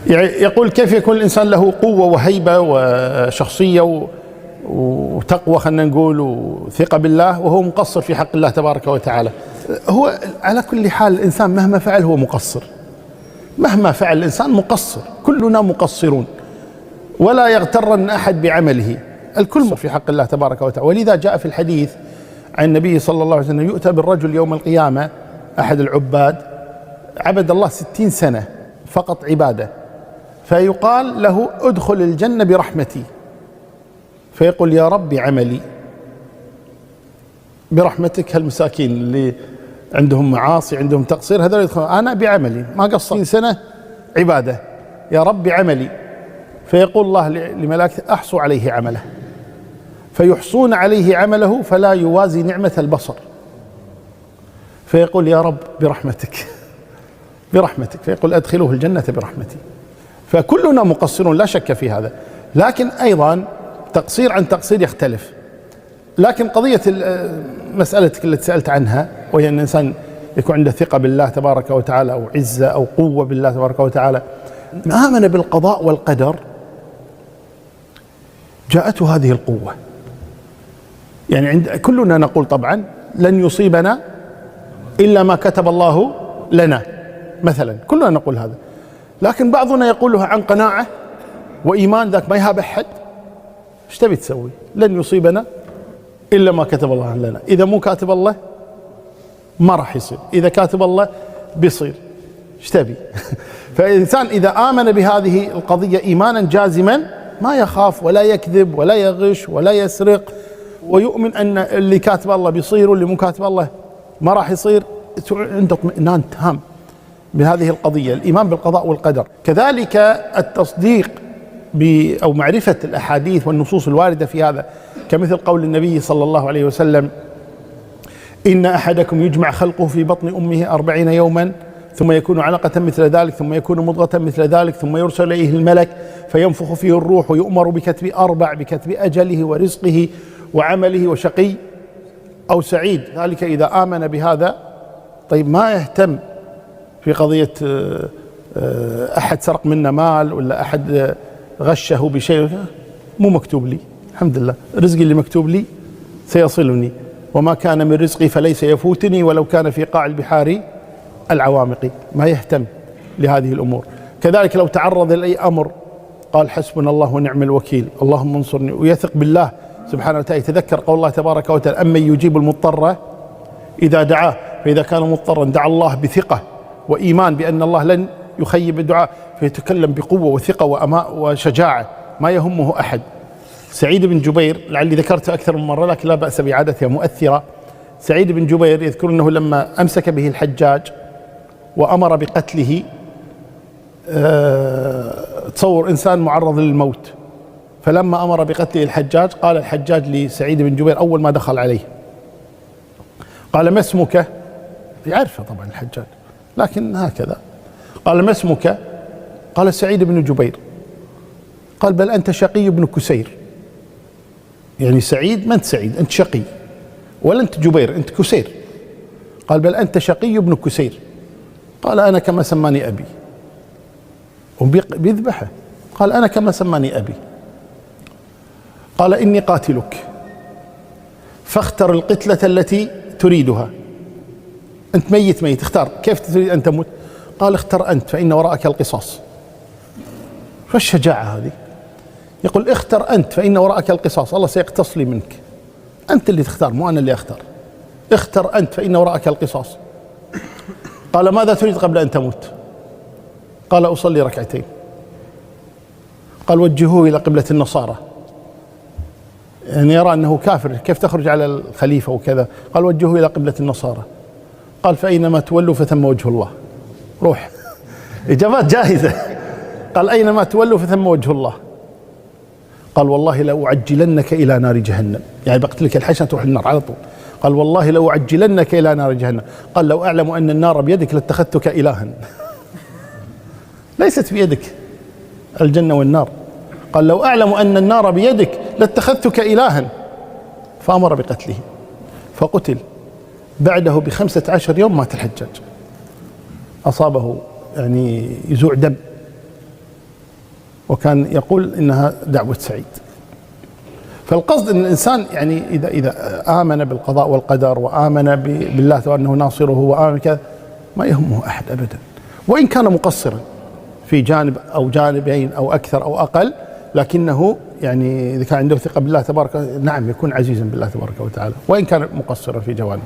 يقول كيف يكون الإنسان له قوة وهيبة وشخصية وتقوى خلينا نقول وثقة بالله وهو مقصر في حق الله تبارك وتعالى؟ هو على كل حال الإنسان مهما فعل هو مقصر، مهما فعل الإنسان مقصر، كلنا مقصرون، ولا يغترن أحد بعمله، الكل في حق الله تبارك وتعالى. ولذا جاء في الحديث عن النبي صلى الله عليه وسلم يؤتى بالرجل يوم القيامة أحد العباد عبد الله 60 سنة فقط عبادة، فيقال له ادخل الجنة برحمتي، فيقول يا رب عملي، برحمتك هالمساكين اللي عندهم معاصي عندهم تقصير هذول يدخلون، أنا بعملي ما قصرت سنة عبادة، يا رب عملي، فيقول الله لملائكته احصوا عليه عمله، فيحصون عليه عمله فلا يوازي نعمة البصر، فيقول يا رب برحمتك برحمتك، فيقول أدخله الجنة برحمتي. فكلنا مقصرون لا شك في هذا، لكن أيضا تقصير عن تقصير يختلف. لكن قضية مسألتك التي سألت عنها وهي أن الإنسان يكون عنده ثقة بالله تبارك وتعالى أو عزة أو قوة بالله تبارك وتعالى، آمن بالقضاء والقدر جاءته هذه القوة. يعني عند كلنا نقول طبعا لن يصيبنا إلا ما كتب الله لنا مثلا، كلنا نقول هذا، لكن بعضنا يقولها عن قناعة وإيمان ذاك ما يهاب أحد. ايش تبي تسوي؟ لن يصيبنا إلا ما كتب الله لنا، إذا مو كاتب الله ما راح يصير، إذا كاتب الله بيصير، ايش تبي؟ فالإنسان إذا آمن بهذه القضية إيمانا جازما ما يخاف ولا يكذب ولا يغش ولا يسرق، ويؤمن أن اللي كاتب الله بيصير واللي مو كاتب الله ما راح يصير، عنده اطمئنان تام بهذه القضية، الإيمان بالقضاء والقدر. كذلك التصديق أو معرفة الأحاديث والنصوص الواردة في هذا، كمثل قول النبي صلى الله عليه وسلم إن أحدكم يجمع خلقه في بطن أمه 40 يوما ثم يكون علقة مثل ذلك ثم يكون مضغة مثل ذلك ثم يرسل إليه الملك فينفخ فيه الروح ويؤمر بكتب 4، بكتب أجله ورزقه وعمله وشقي أو سعيد، ذلك إذا آمن بهذا. طيب ما يهتم في قضية أحد سرق منا مال ولا أحد غشه بشيء، مو مكتوب لي الحمد لله، رزقي اللي مكتوب لي سيصلني، وما كان من رزقي فليس يفوتني ولو كان في قاع البحار العوامق، ما يهتم لهذه الأمور. كذلك لو تعرض لأي أمر قال حسبنا الله ونعم الوكيل اللهم انصرني، ويثق بالله سبحانه وتعالى، يتذكر قول الله تبارك وتعالى أمن يجيب المضطر إذا دعاه، فإذا كان مضطرا دعا الله بثقة وإيمان بأن الله لن يخيب الدعاء، فيتكلم بقوة وثقة وشجاعة ما يهمه أحد. سعيد بن جبير لعلي ذكرته أكثر من مرة لكن لا بأس بإعادتها مؤثرة، سعيد بن جبير يذكر أنه لما أمسك به الحجاج وأمر بقتله، تصور إنسان معرض للموت، فلما أمر بقتله الحجاج قال الحجاج لسعيد بن جبير أول ما دخل عليه قال ما اسمك؟ يعرفه طبعا الحجاج لكن هكذا، قال ما اسمك؟ قال سعيد بن جبير، قال بل أنت شقي بن كسير، يعني سعيد ما أنت سعيد، أنت شقي، ولا أنت جبير أنت كسير، قال بل أنت شقي بن كسير، قال أنا كما سماني أبي، وبيذبحه، قال أنا كما سماني أبي، قال إني قاتلك فاختر القتلة التي تريدها، أنت ميت اختار كيف تريد أن تموت، قال اختر أنت فإن وراءك القصاص. فالشجاعة هذه، يقول اختر أنت فإن وراءك القصاص، الله سيقتص لي منك، أنت اللي تختار مو أنا اللي أختار، اختر أنت فإن وراءك القصاص. قال ماذا تريد قبل أن تموت؟ قال أصلي ركعتين. قال وجهوه إلى قبلة النصارى، يعني يرى أنه كافر كيف تخرج على الخليفة وكذا، قال وجهوه إلى قبلة النصارى، قال فأينما تولوا فثم وجه الله، روح إجابات جاهزة، قال أينما تولوا فثم وجه الله، قال والله لأعجلنك إلى نار جهنم، يعني بقتلك الحشنة تروح النار على طول، قال والله لأعجلنك إلى نار جهنم، قال لو أعلم أن النار بيدك لاتخذتك إلها، ليست بيدك الجنة والنار، قال لو أعلم أن النار بيدك لاتخذتك إلها، فأمر بقتله فقتل. بعده ب15 يوم مات الحجاج، أصابه يعني يزوع دم وكان يقول إنها دعوة سعيد. فالقصد أن الإنسان يعني إذا آمن بالقضاء والقدر وآمن بالله وأنه ناصره وآمن كذا ما يهمه أحد أبدا، وإن كان مقصرا في جانب أو جانبين أو أكثر أو أقل، لكنه يعني إذا كان عنده ثقة بالله تبارك نعم يكون عزيزا بالله تبارك وتعالى وإن كان مقصرا في جوانب.